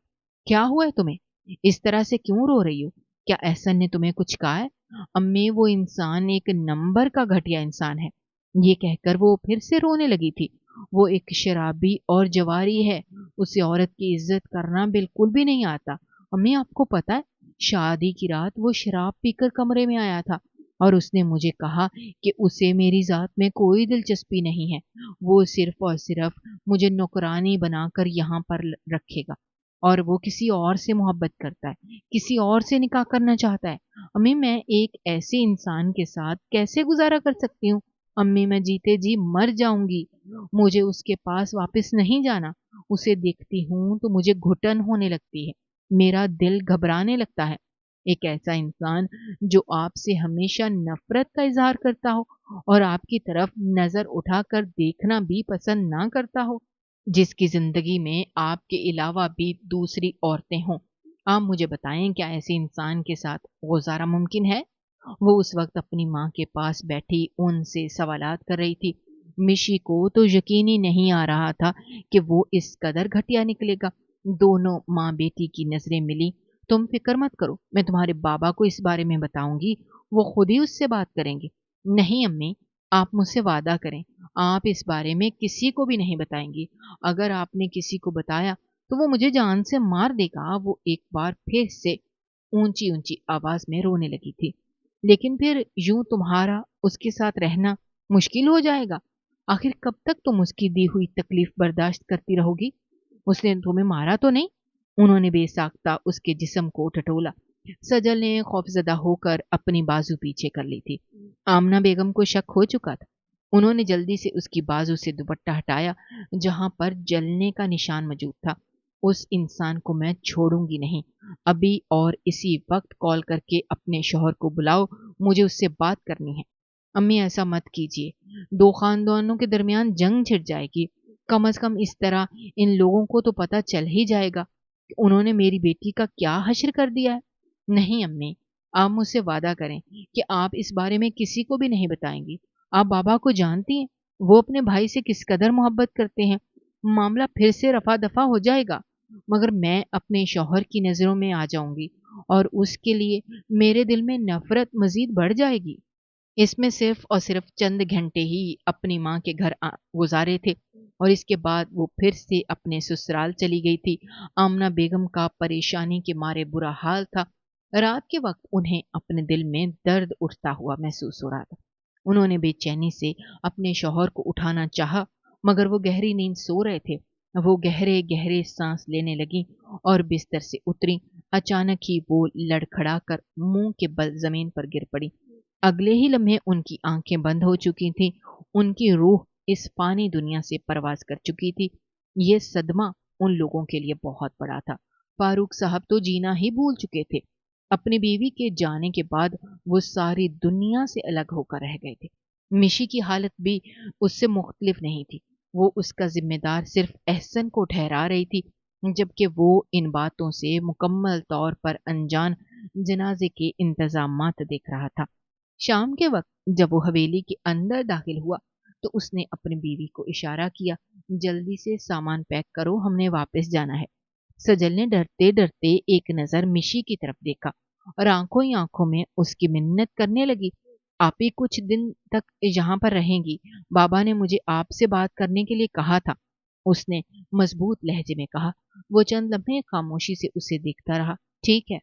"क्या हुआ है तुम्हें? इस तरह से क्यों रो रही हो? क्या एहसन ने तुम्हें कुछ कहा है?" "अम्मी, वो इंसान एक नंबर का घटिया इंसान है।" ये कहकर वो फिर से रोने लगी थी। "वो एक शराबी और जवारी है। उसे औरत की इज़्ज़त करना बिल्कुल भी नहीं आता। अम्मी, आपको पता है, शादी की रात वो शराब पीकर कमरे में आया था और उसने मुझे कहा कि उसे मेरी ज़ात में कोई दिलचस्पी नहीं है। वो सिर्फ़ और सिर्फ़ मुझे नौकरानी बनाकर यहाँ पर रखेगा और वो किसी और से मोहब्बत करता है, किसी और से निकाह करना चाहता है। अम्मी, मैं एक ऐसे इंसान के साथ कैसे गुज़ारा कर सकती हूँ? अम्मी, मैं जीते जी मर जाऊँगी। मुझे उसके पास वापस नहीं जाना। उसे देखती हूँ तो मुझे घुटन होने लगती है। मेरा दिल घबराने लगता है। एक ऐसा इंसान जो आपसे हमेशा नफ़रत का इज़हार करता हो और आपकी तरफ नज़र उठाकर देखना भी पसंद ना करता हो, जिसकी ज़िंदगी में आपके अलावा भी दूसरी औरतें हों। आप मुझे बताएँ, क्या ऐसे इंसान के साथ गुज़ारा मुमकिन है?" वो उस वक़्त अपनी माँ के पास बैठी उनसे सवालात कर रही थी। मिशी को तो यकीन ही नहीं आ रहा था कि वो इस कदर घटिया निकलेगा। दोनों माँ-बेटी की नज़रें मिलीं। "तुम फ़िक्र मत करो, मैं तुम्हारे बाबा को इस बारे में बताऊँगी, वो खुद ही उससे बात करेंगे।" "नहीं अम्मी, आप मुझसे वादा करें, आप इस बारे में किसी को भी नहीं बताएँगी। अगर आपने किसी को बताया, तो वो मुझे जान से मार देगा।" वो एक बार फिर से ऊँची-ऊँची आवाज़ में रोने लगी थी। لیکن پھر یوں تمہارا اس کے ساتھ رہنا مشکل ہو جائے گا۔ آخر کب تک تم اس کی دی ہوئی تکلیف برداشت کرتی رہو گی؟ اس نے تمہیں مارا تو نہیں؟ انہوں نے بے ساختہ اس کے جسم کو ٹٹولا۔ سجل نے خوفزدہ ہو کر اپنی بازو پیچھے کر لی تھی۔ آمنہ بیگم کو شک ہو چکا تھا۔ انہوں نے جلدی سے اس کی بازو سے دوپٹہ ہٹایا جہاں پر جلنے کا نشان موجود تھا۔ اس انسان کو میں چھوڑوں گی نہیں، ابھی اور اسی وقت کال کر کے اپنے شوہر کو بلاؤ، مجھے اس سے بات کرنی ہے۔ امی ایسا مت کیجیے، دو خاندانوں کے درمیان جنگ چھڑ جائے گی۔ کم از کم اس طرح ان لوگوں کو تو پتہ چل ہی جائے گا کہ انہوں نے میری بیٹی کا کیا حشر کر دیا ہے۔ نہیں امی، آپ مجھ سے وعدہ کریں کہ آپ اس بارے میں کسی کو بھی نہیں بتائیں گی۔ آپ بابا کو جانتی ہیں، وہ اپنے بھائی سے کس قدر محبت کرتے ہیں۔ معاملہ پھر سے رفع دفع ہو جائے گا، مگر میں اپنے شوہر کی نظروں میں آ جاؤں گی اور اس کے لیے میرے دل میں نفرت مزید بڑھ جائے گی۔ اس میں صرف اور صرف چند گھنٹے ہی اپنی ماں کے گھر گزارے تھے اور اس کے بعد وہ پھر سے اپنے سسرال چلی گئی تھی۔ آمنہ بیگم کا پریشانی کے مارے برا حال تھا۔ رات کے وقت انہیں اپنے دل میں درد اٹھتا ہوا محسوس ہو رہا تھا۔ انہوں نے بے چینی سے اپنے شوہر کو اٹھانا چاہا، مگر وہ گہری نیند سو رہے تھے۔ وہ گہرے گہرے سانس لینے لگیں اور بستر سے اتری۔ اچانک ہی وہ لڑکھڑا کر منہ کے بل زمین پر گر پڑی۔ اگلے ہی لمحے ان کی آنکھیں بند ہو چکی تھیں۔ ان کی روح اس فانی دنیا سے پرواز کر چکی تھی۔ یہ صدمہ ان لوگوں کے لیے بہت بڑا تھا۔ فاروق صاحب تو جینا ہی بھول چکے تھے۔ اپنی بیوی کے جانے کے بعد وہ ساری دنیا سے الگ ہو کر رہ گئے تھے۔ مشی کی حالت بھی اس سے مختلف نہیں تھی۔ وہ اس کا ذمہ دار صرف احسن کو ٹھہرا رہی تھی، جبکہ وہ ان باتوں سے مکمل طور پر انجان جنازے کے انتظامات دیکھ رہا تھا۔ شام کے وقت جب وہ حویلی کے اندر داخل ہوا تو اس نے اپنی بیوی کو اشارہ کیا، جلدی سے سامان پیک کرو، ہم نے واپس جانا ہے۔ سجل نے ڈرتے ڈرتے ایک نظر مشی کی طرف دیکھا اور آنکھوں ہی آنکھوں میں اس کی منت کرنے لگی۔ آپ ہی کچھ دن تک یہاں پر رہیں گی، بابا نے مجھے آپ سے بات کرنے کے لیے کہا تھا، اس نے مضبوط لہجے میں کہا۔ وہ چند لمحے خاموشی سے اسے دیکھتا رہا۔ ٹھیک ہے،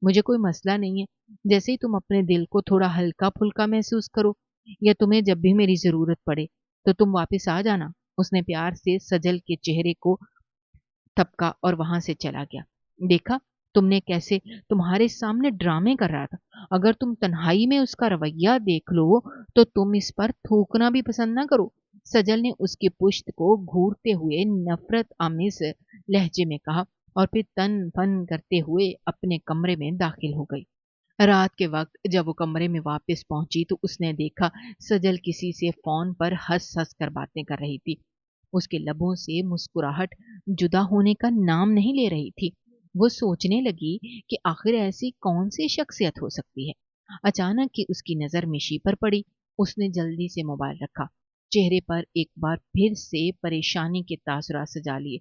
مجھے کوئی مسئلہ نہیں ہے، جیسے ہی تم اپنے دل کو تھوڑا ہلکا پھلکا محسوس کرو یا تمہیں جب بھی میری ضرورت پڑے تو تم واپس آ جانا۔ اس نے پیار سے سجل کے چہرے کو تھپکا اور وہاں سے چلا گیا۔ دیکھا تم نے کیسے تمہارے سامنے ڈرامے کر رہا تھا، اگر تم تنہائی میں اس کا رویہ دیکھ لو تو تم اس پر تھوکنا بھی پسند نہ کرو۔ سجل نے اس کی پشت کو گھورتے ہوئے نفرت آمیز لہجے میں کہا اور پھر تن فن کرتے ہوئے اپنے کمرے میں داخل ہو گئی۔ رات کے وقت جب وہ کمرے میں واپس پہنچی تو اس نے دیکھا سجل کسی سے فون پر ہنس ہنس کر باتیں کر رہی تھی۔ اس کے لبوں سے مسکراہٹ جدا ہونے کا نام نہیں لے رہی تھی۔ وہ سوچنے لگی کہ آخر ایسی کون سی شخصیت ہو سکتی ہے۔ اچانک ہی اس کی نظر مشی پر پڑی۔ اس نے جلدی سے موبائل رکھا، چہرے پر ایک بار پھر سے پریشانی کے تاثرات سجا لیے۔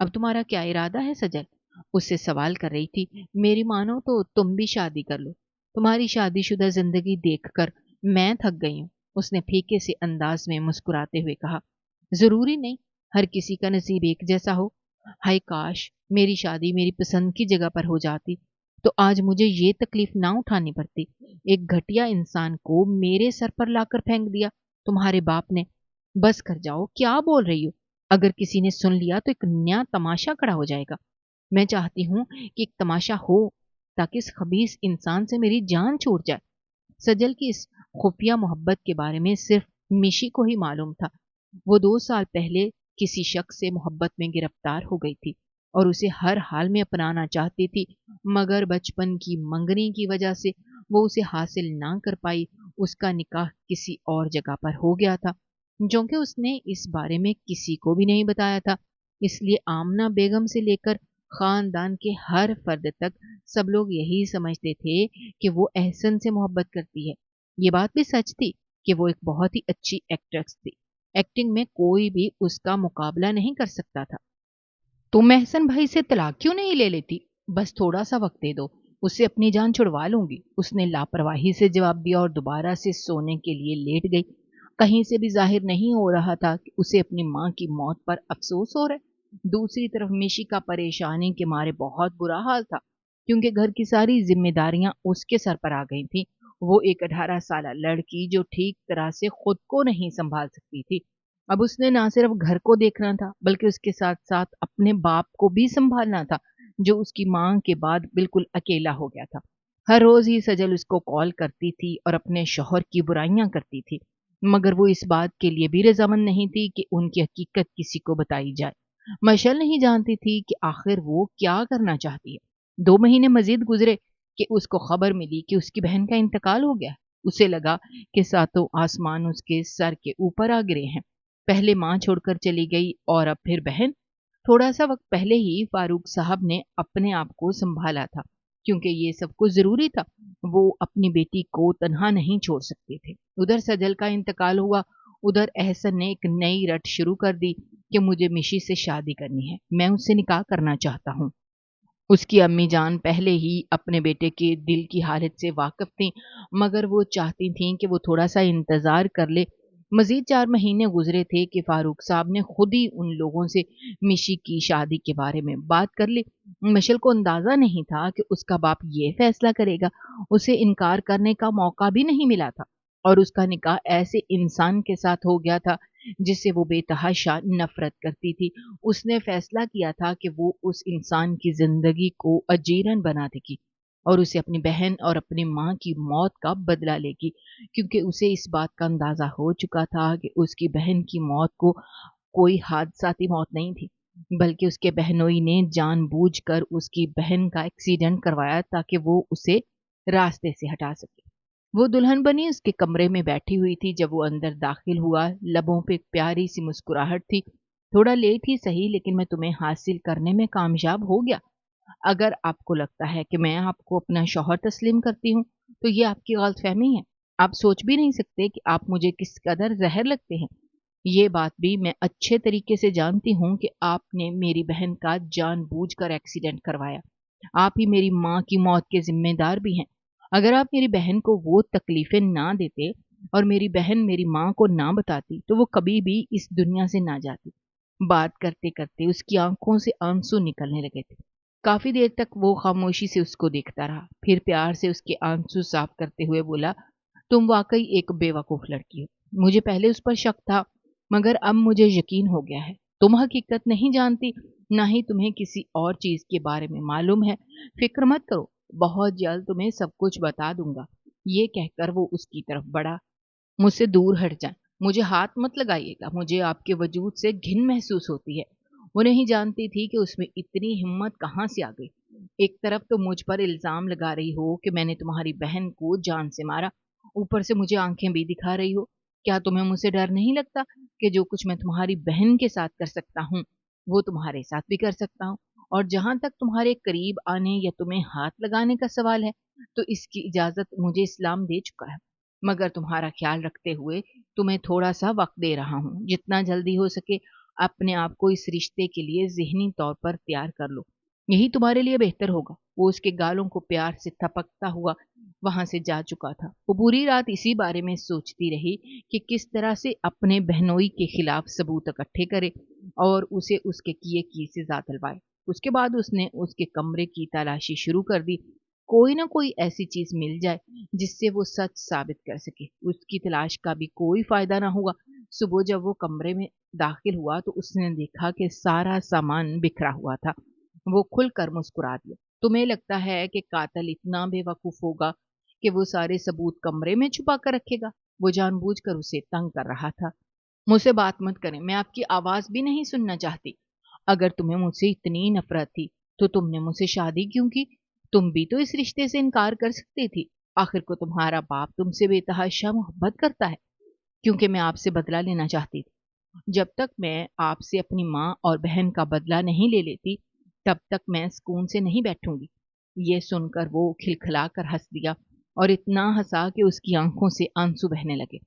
اب تمہارا کیا ارادہ ہے سجل؟ اس سے سوال کر رہی تھی۔ میری مانو تو تم بھی شادی کر لو، تمہاری شادی شدہ زندگی دیکھ کر میں تھک گئی ہوں، اس نے پھیکے سے انداز میں مسکراتے ہوئے کہا۔ ضروری نہیں ہر کسی کا نصیب ایک جیسا ہو۔ ہائے کاش میری شادی میری پسند کی جگہ پر ہو جاتی تو آج مجھے یہ تکلیف نہ اٹھانی پڑتی۔ ایک گھٹیا انسان کو میرے سر پر لا کر پھینک دیا تمہارے باپ نے۔ بس کر جاؤ، کیا بول رہی ہو؟ اگر کسی نے سن لیا تو ایک نیا تماشا کھڑا ہو جائے گا۔ میں چاہتی ہوں کہ ایک تماشا ہو تاکہ اس خبیث انسان سے میری جان چھوٹ جائے۔ سجل کی اس خفیہ محبت کے بارے میں صرف مشی کو ہی معلوم تھا۔ وہ 2 سال پہلے کسی شخص سے محبت میں گرفتار ہو گئی تھی اور اسے ہر حال میں اپنانا چاہتی تھی، مگر بچپن کی منگنی کی وجہ سے وہ اسے حاصل نہ کر پائی۔ اس کا نکاح کسی اور جگہ پر ہو گیا تھا، جو کہ اس نے اس بارے میں کسی کو بھی نہیں بتایا تھا۔ اس لیے آمنہ بیگم سے لے کر خاندان کے ہر فرد تک سب لوگ یہی سمجھتے تھے کہ وہ احسن سے محبت کرتی ہے۔ یہ بات بھی سچ تھی کہ وہ ایک بہت ہی اچھی ایکٹریس تھی۔ ایکٹنگ میں کوئی بھی اس کا مقابلہ نہیں کر سکتا تھا۔ تم احسن بھائی سے طلاق کیوں نہیں لے لیتی؟ بس تھوڑا سا وقت دے دو، اس سے اپنی جان چھڑوا لوں گی، اس نے لاپرواہی سے جواب دیا اور دوبارہ سے سونے کے لیے لیٹ گئی۔ کہیں سے بھی ظاہر نہیں ہو رہا تھا کہ اسے اپنی ماں کی موت پر افسوس ہو رہا ہے۔ دوسری طرف مشی کا پریشانی کے مارے بہت برا حال تھا، کیونکہ گھر کی ساری ذمہ داریاں اس کے سر پر آ گئی تھیں۔ وہ ایک 18 سالہ لڑکی جو ٹھیک طرح سے خود کو نہیں سنبھال سکتی تھی۔ اب اس نے نہ صرف گھر کو دیکھنا تھا بلکہ اس کے ساتھ ساتھ اپنے باپ کو بھی سنبھالنا تھا، جو اس کی ماں کے بعد بالکل اکیلا ہو گیا تھا۔ ہر روز ہی سجل اس کو کال کرتی تھی اور اپنے شوہر کی برائیاں کرتی تھی، مگر وہ اس بات کے لیے بھی رضامند نہیں تھی کہ ان کی حقیقت کسی کو بتائی جائے۔ مشل نہیں جانتی تھی کہ آخر وہ کیا کرنا چاہتی ہے۔ 2 مہینے مزید گزرے کہ اس کو خبر ملی کہ اس کی بہن کا انتقال ہو گیا ہے۔ اسے لگا کہ ساتوں آسمان اس کے سر کے اوپر آ گرے ہیں۔ پہلے ماں چھوڑ کر چلی گئی اور اب پھر بہن۔ تھوڑا سا وقت پہلے ہی فاروق صاحب نے اپنے آپ کو سنبھالا تھا، کیونکہ یہ سب کچھ ضروری تھا۔ وہ اپنی بیٹی کو تنہا نہیں چھوڑ سکتے تھے۔ ادھر سجل کا انتقال ہوا، ادھر احسن نے ایک نئی رٹ شروع کر دی کہ مجھے مشی سے شادی کرنی ہے، میں اس سے نکاح کرنا چاہتا ہوں۔ اس کی امی جان پہلے ہی اپنے بیٹے کے دل کی حالت سے واقف تھیں، مگر وہ چاہتی تھیں کہ وہ تھوڑا سا انتظار کر لے۔ مزید 4 مہینے گزرے تھے کہ فاروق صاحب نے خود ہی ان لوگوں سے مشی کی شادی کے بارے میں بات کر لی۔ مشل کو اندازہ نہیں تھا کہ اس کا باپ یہ فیصلہ کرے گا۔ اسے انکار کرنے کا موقع بھی نہیں ملا تھا، اور اس کا نکاح ایسے انسان کے ساتھ ہو گیا تھا جس سے وہ بے تحاشا نفرت کرتی تھی۔ اس نے فیصلہ کیا تھا کہ وہ اس انسان کی زندگی کو اجیرن بنا دے گی اور اسے اپنی بہن اور اپنی ماں کی موت کا بدلہ لے گی، کیونکہ اسے اس بات کا اندازہ ہو چکا تھا کہ اس کی بہن کی موت کو کوئی حادثاتی موت نہیں تھی، بلکہ اس کے بہنوئی نے جان بوجھ کر اس کی بہن کا ایکسیڈنٹ کروایا تاکہ وہ اسے راستے سے ہٹا سکے۔ وہ دلہن بنی اس کے کمرے میں بیٹھی ہوئی تھی جب وہ اندر داخل ہوا۔ لبوں پہ ایک پیاری سی مسکراہٹ تھی۔ تھوڑا لیٹ ہی صحیح، لیکن میں تمہیں حاصل کرنے میں کامیاب ہو گیا۔ اگر آپ کو لگتا ہے کہ میں آپ کو اپنا شوہر تسلیم کرتی ہوں تو یہ آپ کی غلط فہمی ہے۔ آپ سوچ بھی نہیں سکتے کہ آپ مجھے کس قدر زہر لگتے ہیں۔ یہ بات بھی میں اچھے طریقے سے جانتی ہوں کہ آپ نے میری بہن کا جان بوجھ کر ایکسیڈنٹ کروایا۔ آپ ہی میری ماں کی موت کے ذمہ دار بھی ہیں۔ اگر آپ میری بہن کو وہ تکلیفیں نہ دیتے اور میری بہن میری ماں کو نہ بتاتی تو وہ کبھی بھی اس دنیا سے نہ جاتی۔ بات کرتے کرتے اس کی آنکھوں سے آنسو نکلنے لگے تھے۔ کافی دیر تک وہ خاموشی سے اس کو دیکھتا رہا، پھر پیار سے اس کے آنسو صاف کرتے ہوئے بولا، تم واقعی ایک بے وقوف لڑکی ہو۔ مجھے پہلے اس پر شک تھا، مگر اب مجھے یقین ہو گیا ہے۔ تم حقیقت نہیں جانتی، نہ ہی تمہیں کسی اور چیز کے بارے میں معلوم ہے۔ فکر مت کرو، بہت جلد تمہیں سب کچھ بتا دوں گا۔ یہ کہہ کر وہ اس کی طرف بڑھا۔ مجھ سے دور ہٹ جائیں، مجھے ہاتھ مت لگائیے گا، مجھے آپ کے وجود سے گھن محسوس ہوتی ہے۔ وہ نہیں جانتی تھی کہ اس میں اتنی ہمت کہاں سے آ گئی۔ ایک طرف تو مجھ پر الزام لگا رہی ہو کہ میں نے تمہاری بہن کو جان سے مارا، اوپر سے مجھے آنکھیں بھی دکھا رہی ہو۔ کیا تمہیں مجھ سے ڈر نہیں لگتا کہ جو کچھ میں تمہاری بہن کے ساتھ کر سکتا ہوں وہ تمہارے ساتھ بھی کر سکتا ہوں؟ اور جہاں تک تمہارے قریب آنے یا تمہیں ہاتھ لگانے کا سوال ہے تو اس کی اجازت مجھے اسلام دے چکا ہے، مگر تمہارا خیال رکھتے ہوئے تمہیں تھوڑا سا وقت دے رہا ہوں۔ جتنا جلدی ہو سکے اپنے آپ کو اس رشتے کے لیے ذہنی طور پر تیار کر لو، یہی تمہارے لیے بہتر ہوگا۔ وہ اس کے گالوں کو پیار سے تھپکتا ہوا وہاں سے جا چکا تھا۔ وہ پوری رات اسی بارے میں سوچتی رہی کہ کس طرح سے اپنے بہنوئی کے خلاف ثبوت اکٹھے کرے اور اسے اس کے کیے کی سزا دلوائے۔ اس کے بعد اس نے اس کے کمرے کی تلاشی شروع کر دی، کوئی نہ کوئی ایسی چیز مل جائے جس سے وہ سچ ثابت کر سکے۔ اس کی تلاش کا بھی کوئی فائدہ نہ ہوا۔ صبح جب وہ کمرے میں داخل ہوا تو اس نے دیکھا کہ سارا سامان بکھرا ہوا تھا۔ وہ کھل کر مسکرا دیا۔ تمہیں لگتا ہے کہ قاتل اتنا بے وقوف ہوگا کہ وہ سارے ثبوت کمرے میں چھپا کر رکھے گا؟ وہ جان بوجھ کر اسے تنگ کر رہا تھا۔ مجھ سے بات مت کریں، میں آپ کی آواز بھی نہیں سننا چاہتی۔ اگر تمہیں مجھ سے اتنی نفرت تھی تو تم نے مجھ سے شادی کیوں کی؟ تم بھی تو اس رشتے سے انکار کر سکتی تھی۔ آخر کو تمہارا باپ تم سے بے تحاشا محبت کرتا ہے، کیونکہ میں آپ سے بدلہ لینا چاہتی تھی۔ جب تک میں آپ سے اپنی ماں اور بہن کا بدلہ نہیں لے لیتی تب تک میں سکون سے نہیں بیٹھوں گی۔ یہ سن کر وہ کھلکھلا کر ہنس دیا، اور اتنا ہنسا کہ اس کی آنکھوں سے آنسو بہنے لگے۔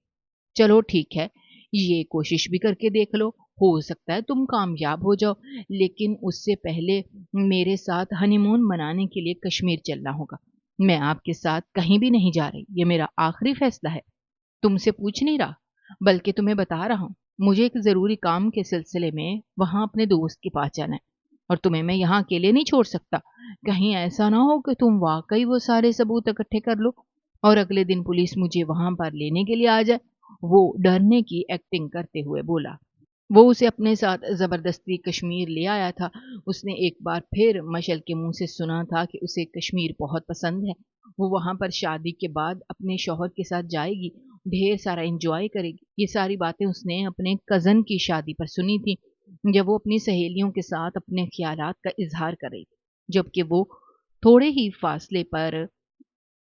چلو ٹھیک ہے، یہ کوشش بھی کر کے دیکھ لو، ہو سکتا ہے تم کامیاب ہو جاؤ، لیکن اس سے پہلے میرے ساتھ ہنی مون منانے کے لیے کشمیر چلنا ہوگا۔ میں آپ کے ساتھ کہیں بھی نہیں جا رہی، یہ میرا آخری فیصلہ ہے۔ تم سے پوچھ نہیں رہا بلکہ تمہیں بتا رہا ہوں۔ مجھے ایک ضروری کام کے سلسلے میں وہاں اپنے دوست کے پاس جانا ہے، اور تمہیں میں یہاں اکیلے نہیں چھوڑ سکتا۔ کہیں ایسا نہ ہو کہ تم واقعی وہ سارے ثبوت اکٹھے کر لو और अगले दिन पुलिस मुझे वहां पर लेने के लिए आ जाए। वो डरने की एक्टिंग करते हुए बोला। वो उसे अपने साथ ज़बरदस्ती कश्मीर ले आया था। उसने एक बार फिर मशल के मुँह से सुना था कि उसे कश्मीर बहुत पसंद है। वो वहाँ पर शादी के बाद अपने शौहर के साथ जाएगी, ढेर सारा एन्जॉय करेगी। ये सारी बातें उसने अपने कज़न की शादी पर सुनी थी, जब वो अपनी सहेलियों के साथ अपने ख़्यालात का इज़हार कर रही थी। जबकि वो थोड़े ही फासले पर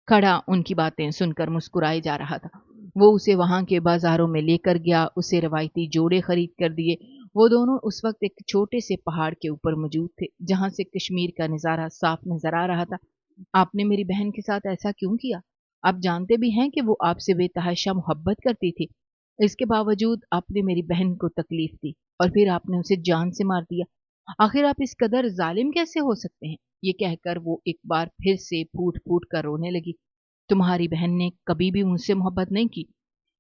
खड़ा उनकी बातें सुनकर मुस्कुराए जा रहा था। वो उसे वहाँ के बाज़ारों में लेकर गया, उसे रवायती जोड़े खरीद कर दिए। वो दोनों उस वक़्त एक छोटे से पहाड़ के ऊपर मौजूद थे, जहाँ से कश्मीर का नज़ारा साफ नज़र आ रहा था। आपने मेरी बहन के साथ ऐसा क्यों किया? आप जानते भी हैं कि वो आपसे बेतहाशा मोहब्बत करती थी। इसके बावजूद आपने मेरी बहन को तकलीफ़ दी और फिर आपने उसे जान से मार दिया। आखिर आप इस कदर ज़ालिम कैसे हो सकते हैं? ये कहकर वो एक बार फिर से फूट-फूट कर रोने लगी। तुम्हारी बहन ने कभी भी मुझसे मोहब्बत नहीं की।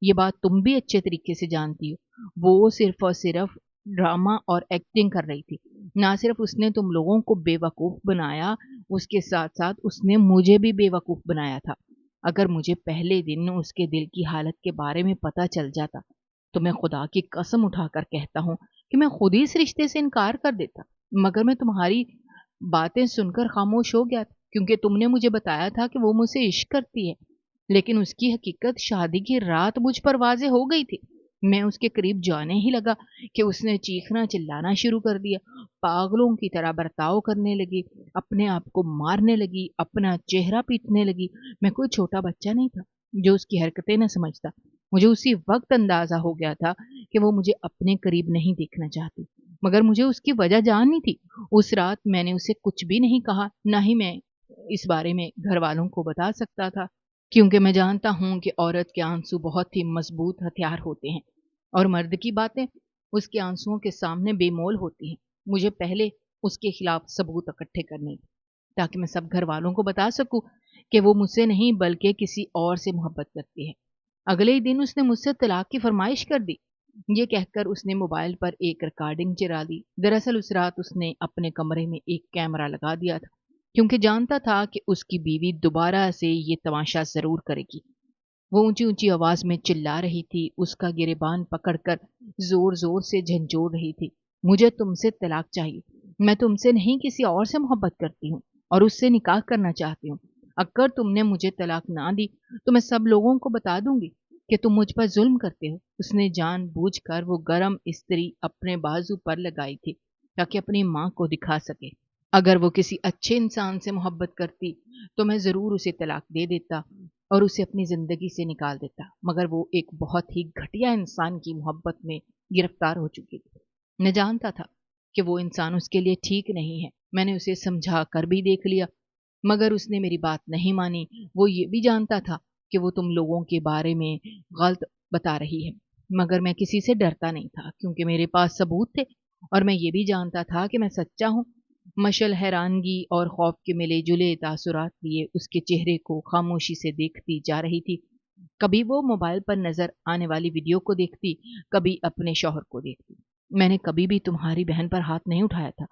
ये बात तुम भी अच्छे तरीके से जानती हो। वो सिर्फ़ और सिर्फ़ ड्रामा और एक्टिंग कर रही थी। ना सिर्फ़ उसने तुम लोगों को बेवकूफ़ बनाया, उसके साथ-साथ उसने मुझे भी बेवकूफ़ बनाया था। अगर मुझे पहले दिन उसके दिल की हालत के बारे में पता चल जाता, तो मैं खुदा की कसम उठाकर कहता हूँ कि मैं खुद ही इस रिश्ते से इनकार कर देता। मगर मैं तुम्हारी बातें सुनकर खामोश हो गया था, क्योंकि तुमने मुझे बताया था कि वो मुझसे इश्क करती है। लेकिन उसकी हकीकत शादी की रात मुझ पर वाज़ेह हो गई थी। मैं उसके करीब जाने ही लगा कि उसने चीखना-चिल्लाना शुरू कर दिया, पागलों की तरह बर्ताव करने लगी, अपने आप को मारने लगी, अपना चेहरा पीटने लगी। मैं कोई छोटा बच्चा नहीं था, जो उसकी हरकतें न समझता। मुझे उसी वक़्त अंदाज़ा हो गया था कि वो मुझे अपने करीब नहीं देखना चाहती, मगर मुझे उसकी वजह जाननी थी। उस रात मैंने उसे कुछ भी नहीं कहा, ना ही मैं इस बारे में घरवालों को बता सकता था। क्योंकि मैं जानता हूँ कि औरत के आंसू बहुत ही मजबूत हथियार होते हैं और मर्द की बातें उसके आंसुओं के सामने बेमोल होती हैं। मुझे पहले उसके खिलाफ सबूत इकट्ठे करने थे, ताकि मैं सब घर वालों को बता सकूं कि वो मुझसे नहीं बल्कि किसी और से मोहब्बत करती है। अगले ही दिन उसने मुझसे तलाक की फरमाइश कर दी। ये कहकर उसने मोबाइल पर एक रिकॉर्डिंग चला दी। दरअसल उस रात उसने अपने कमरे में एक कैमरा लगा दिया था, क्योंकि जानता था कि उसकी बीवी दोबारा से ये तमाशा ज़रूर करेगी। वो ऊँची-ऊँची आवाज़ में चिल्ला रही थी, उसका गिरेबान पकड़कर ज़ोर-ज़ोर से झंझोड़ रही थी। मुझे तुमसे तलाक चाहिए। मैं तुमसे नहीं किसी और से मोहब्बत करती हूँ और उससे निकाह करना चाहती हूँ। अगर तुमने मुझे तलाक ना दी, तो मैं सब लोगों को बता दूँगी कि तुम मुझ पर ज़ुल्म करते हो। उसने जानबूझकर वो गरम इस्त्री अपने बाजू पर लगाई थी, ताकि अपनी माँ को दिखा सके। अगर वो किसी अच्छे इंसान से मोहब्बत करती, तो मैं ज़रूर उसे तलाक दे देता और उसे अपनी ज़िंदगी से निकाल देता। मगर वो एक बहुत ही घटिया इंसान की मोहब्बत में गिरफ्तार हो चुकी थी। मैं जानता था कि वो इंसान उसके लिए ठीक नहीं है। मैंने उसे समझा कर भी देख लिया, मगर उसने मेरी बात नहीं मानी। वो ये भी जानता था कि वो तुम लोगों के बारे में गलत बता रही है, मगर मैं किसी से डरता नहीं था, क्योंकि मेरे पास सबूत थे और मैं ये भी जानता था कि मैं सच्चा हूँ। मशल हैरानगी और खौफ के मिले-जुले तासुरात लिए उसके चेहरे को खामोशी से देखती जा रही थी। कभी वो मोबाइल पर नज़र आने वाली वीडियो को देखती, कभी अपने शौहर को देखती। मैंने कभी भी तुम्हारी बहन पर हाथ नहीं उठाया था,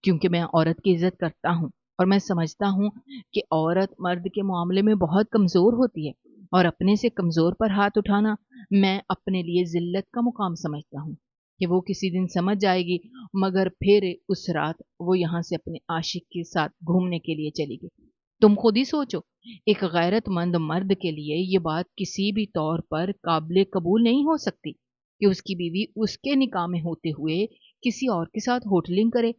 क्योंकि मैं औरत की इज़्ज़त करता हूँ और मैं समझता हूँ कि औरत मर्द के मामले में बहुत कमज़ोर होती है और अपने से कमज़ोर पर हाथ उठाना मैं अपने लिए ज़िल्लत का मुकाम समझता हूँ कि वो किसी दिन समझ जाएगी। मगर फिर उस रात वो यहाँ से अपने आशिक के साथ घूमने के लिए चली गई। तुम खुद ही सोचो, एक गैरतमंद मर्द के लिए ये बात किसी भी तौर पर काबिल कबूल नहीं हो सकती कि उसकी बीवी उसके निकाह में होते हुए किसी और के साथ होटलिंग करे।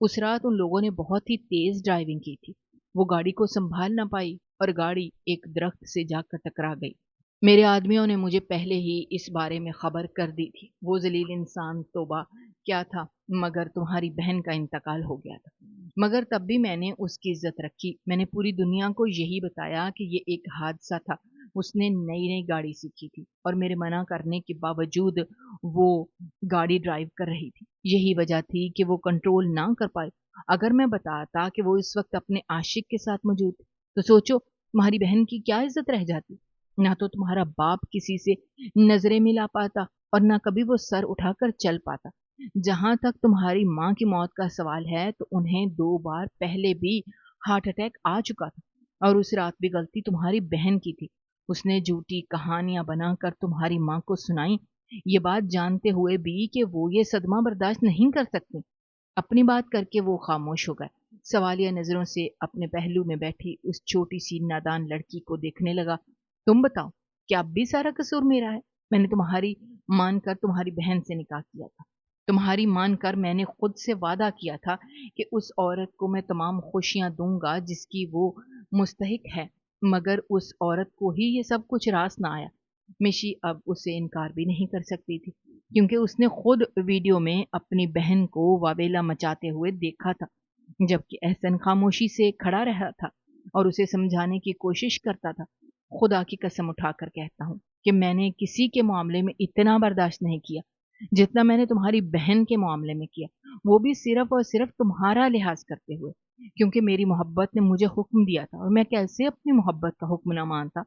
उस रात उन लोगों ने बहुत ही तेज ड्राइविंग की थी। वो गाड़ी को संभाल ना पाई और गाड़ी एक दरख्त से जाकर टकरा गई। मेरे आदमियों ने मुझे पहले ही इस बारे में खबर कर दी थी। वो ज़लील इंसान तौबा क्या था, मगर तुम्हारी बहन का इंतकाल हो गया था। मगर तब भी मैंने उसकी इज्जत रखी। मैंने पूरी दुनिया को यही बताया कि ये एक हादसा था। उसने नई-नई गाड़ी सीखी थी और मेरे मना करने के बावजूद वो गाड़ी ड्राइव कर रही थी। यही वजह थी कि वो कंट्रोल ना कर पाई। अगर मैं बताता कि वो इस वक़्त अपने आशिक के साथ मौजूद थी, तो सोचो तुम्हारी बहन की क्या इज्जत रह जाती। ना तो तुम्हारा बाप किसी से नजरें मिला पाता और ना कभी वो सर उठाकर चल पाता। जहां तक तुम्हारी माँ की मौत का सवाल है, तो उन्हें 2 बार पहले भी हार्ट अटैक आ चुका था। اور اس رات بھی غلطی تمہاری بہن کی تھی۔ اس نے جھوٹی کہانیاں بنا کر تمہاری ماں کو سنائی، یہ بات جانتے ہوئے بھی کہ وہ یہ صدمہ برداشت نہیں کر سکتے۔ اپنی بات کر کے وہ خاموش ہو گئے۔ سوالیہ نظروں سے اپنے پہلو میں بیٹھی اس چھوٹی سی نادان لڑکی کو دیکھنے لگا۔ تم بتاؤ، کیا اب بھی سارا قصور میرا ہے؟ میں نے تمہاری مان کر تمہاری بہن سے نکاح کیا تھا۔ تمہاری مان کر میں نے خود سے وعدہ کیا تھا کہ اس عورت کو میں تمام خوشیاں دوں گا جس کی وہ مستحق ہے، مگر اس عورت کو ہی یہ سب کچھ راس نہ آیا۔ مشی اب اسے انکار بھی نہیں کر سکتی تھی، کیونکہ اس نے خود ویڈیو میں اپنی بہن کو واویلا مچاتے ہوئے دیکھا تھا، جبکہ احسن خاموشی سے کھڑا رہا تھا اور اسے سمجھانے کی کوشش کرتا تھا۔ خدا کی قسم اٹھا کر کہتا ہوں کہ میں نے کسی کے معاملے میں اتنا برداشت نہیں کیا جتنا میں نے تمہاری بہن کے معاملے میں کیا، وہ بھی صرف اور صرف تمہارا لحاظ کرتے ہوئے، کیونکہ میری محبت نے مجھے حکم دیا تھا اور میں کیسے اپنی محبت کا حکم نہ مانتا۔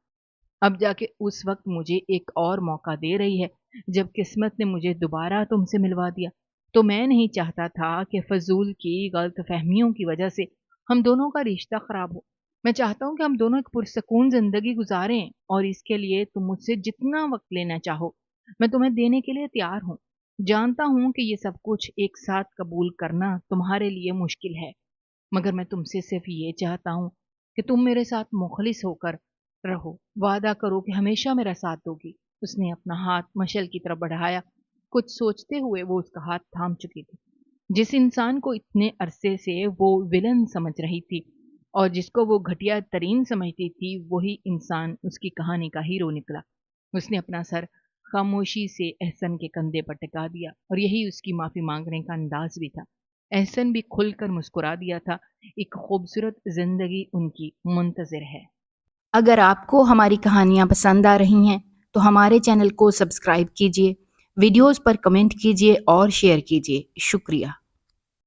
اب جا کے اس وقت مجھے ایک اور موقع دے رہی ہے جب قسمت نے مجھے دوبارہ تم سے ملوا دیا، تو میں نہیں چاہتا تھا کہ فضول کی غلط فہمیوں کی وجہ سے ہم دونوں کا رشتہ خراب ہو۔ میں چاہتا ہوں کہ ہم دونوں ایک پرسکون زندگی گزاریں، اور اس کے لیے تم مجھ سے جتنا وقت لینا چاہو میں تمہیں دینے کے لیے تیار ہوں۔ جانتا ہوں کہ یہ سب کچھ ایک ساتھ قبول کرنا تمہارے لیے مشکل ہے، مگر میں تم سے صرف یہ چاہتا ہوں کہ تم میرے ساتھ مخلص ہو کر رہو، وعدہ کرو کہ ہمیشہ میرا ساتھ دو گی۔ اس نے اپنا ہاتھ مشعل کی طرف بڑھایا، کچھ سوچتے ہوئے وہ اس کا ہاتھ تھام چکی تھی۔ جس انسان کو اتنے عرصے سے وہ ولن سمجھ رہی تھی اور جس کو وہ گھٹیا ترین سمجھتی تھی، وہی انسان اس کی کہانی کا ہیرو نکلا۔ اس نے اپنا سر خاموشی سے احسن کے کندھے پر ٹکا دیا، اور یہی اس کی معافی مانگنے کا انداز بھی تھا۔ احسن بھی کھل کر مسکرا دیا تھا۔ ایک خوبصورت زندگی ان کی منتظر ہے۔ اگر آپ کو ہماری کہانیاں پسند آ رہی ہیں تو ہمارے چینل کو سبسکرائب کیجیے، ویڈیوز پر کمنٹ کیجیے اور شیئر کیجیے۔ شکریہ۔